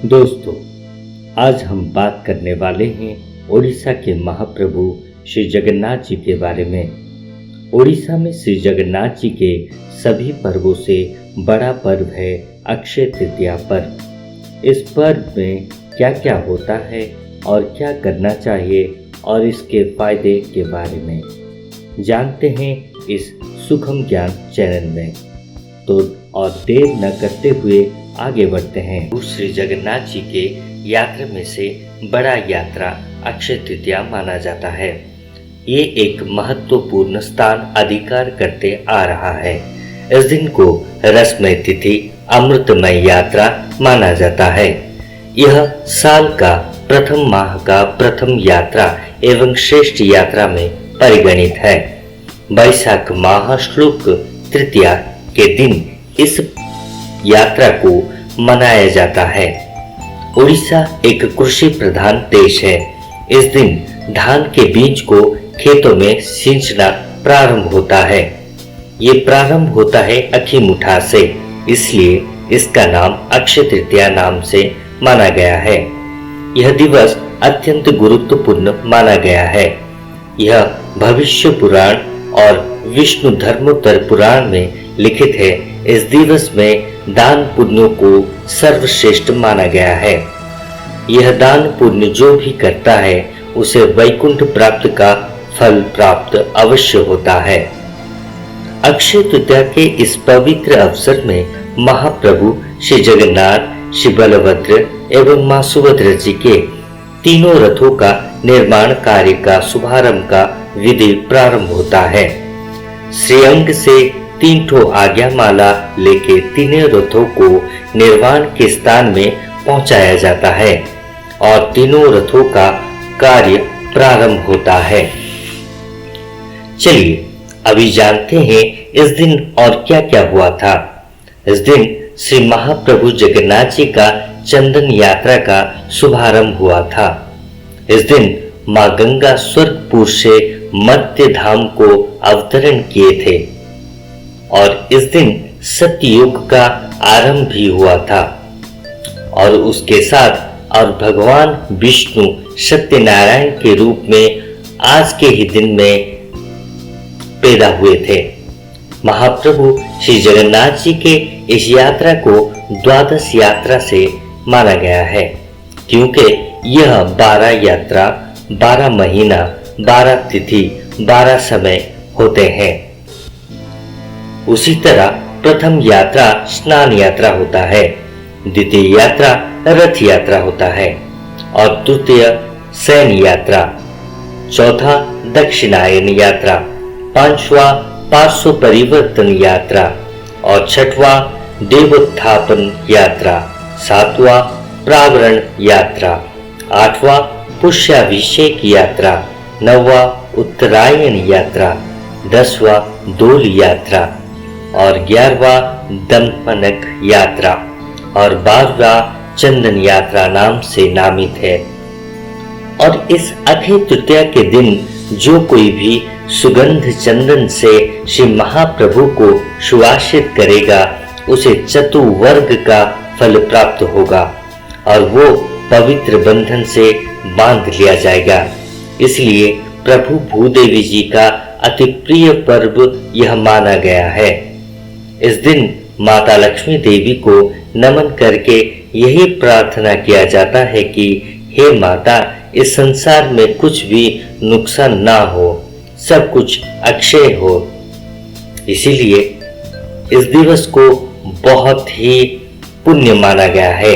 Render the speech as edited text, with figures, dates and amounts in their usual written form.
दोस्तों, आज हम बात करने वाले हैं ओडिशा के महाप्रभु श्री जगन्नाथ जी के बारे में। ओडिशा में श्री जगन्नाथ जी के सभी पर्वों से बड़ा पर्व है अक्षय तृतीया पर्व। इस पर्व में क्या क्या होता है और क्या करना चाहिए और इसके फायदे के बारे में जानते हैं इस सुखम ज्ञान चैनल में। तो और देर न करते हुए आगे बढ़ते हैं। श्री जगन्नाथ जी के यात्रा में से बड़ा यात्रा अक्षय तृतीया माना जाता है। ये एक महत्वपूर्ण स्थान अधिकार करते आ रहा है। इस दिन को रसमय तिथि अमृतमय यात्रा माना जाता है। यह साल का प्रथम माह का प्रथम यात्रा एवं श्रेष्ठ यात्रा में परिगणित है। वैशाख माह शुक्ल तृतीया के दिन इस यात्रा को मनाया जाता है। उड़ीसा एक कृषि प्रधान देश है। इस दिन धान के बीज को खेतों में सिंचना प्रारंभ होता है। ये प्रारंभ होता है अखीमुठा से, इसलिए इसका नाम अक्षय तृतीया नाम से माना गया है। यह दिवस अत्यंत गुरुत्वपूर्ण माना गया है। यह भविष्य पुराण और विष्णु धर्मोत्तर पुराण में लिखित है। इस दिवस में दान पुण्यों को सर्वश्रेष्ठ माना गया है। यह दान पुण्य जो भी करता है उसे वैकुंठ प्राप्त का फल प्राप्त अवश्य होता है। अक्षय तृतीया के इस पवित्र अवसर में महाप्रभु श्री जगन्नाथ, श्री बलभद्र एवं मां सुभद्रा जी के तीनों रथों का निर्माण कार्य का शुभारंभ का विधि प्रारंभ होता है। श्रीअंग से 3 ठो आज्ञा माला लेके तीनों रथों को निर्वाण के स्थान में पहुंचाया जाता है और तीनों रथों का कार्य प्रारंभ होता है। चलिए अभी जानते हैं इस दिन और क्या क्या हुआ था। इस दिन श्री महाप्रभु जगन्नाथ जी का चंदन यात्रा का शुभारंभ हुआ था। इस दिन मां गंगा स्वर्गपुर से मध्य धाम को अवतरण किए थे और इस दिन सत्ययुग का आरंभ भी हुआ था और उसके साथ और भगवान विष्णु सत्यनारायण के रूप में आज के ही दिन में पैदा हुए थे। महाप्रभु श्री जगन्नाथ जी के इस यात्रा को द्वादश यात्रा से माना गया है, क्योंकि यह 12 यात्रा, 12 महीना, 12 तिथि, 12 समय होते हैं। उसी तरह प्रथम यात्रा स्नान यात्रा होता है, द्वितीय यात्रा रथ यात्रा होता है और तृतीय शयन यात्रा, चौथा दक्षिणायन यात्रा, पांचवा पार्श्व परिवर्तन यात्रा और छठवां देवोत्थापन यात्रा, सातवां प्रावरण यात्रा, आठवां पुष्याभिषेक यात्रा, नौवां उत्तरायण यात्रा, 10वां दोल यात्रा और 11वां दमपनक यात्रा और 12वां चंदन यात्रा नाम से नामित है। और इस अक्षय तृतीया के दिन जो कोई भी सुगंध चंदन से श्री महाप्रभु को सुवासित करेगा उसे चतुर्वर्ग का फल प्राप्त होगा और वो पवित्र बंधन से बांध लिया जाएगा। इसलिए प्रभु भूदेवी जी का अति प्रिय पर्व यह माना गया है। इस दिन माता लक्ष्मी देवी को नमन करके यही प्रार्थना किया जाता है कि हे माता, इस संसार में कुछ भी नुकसान ना हो, सब कुछ अक्षय हो। इसीलिए इस दिवस को बहुत ही पुण्य माना गया है।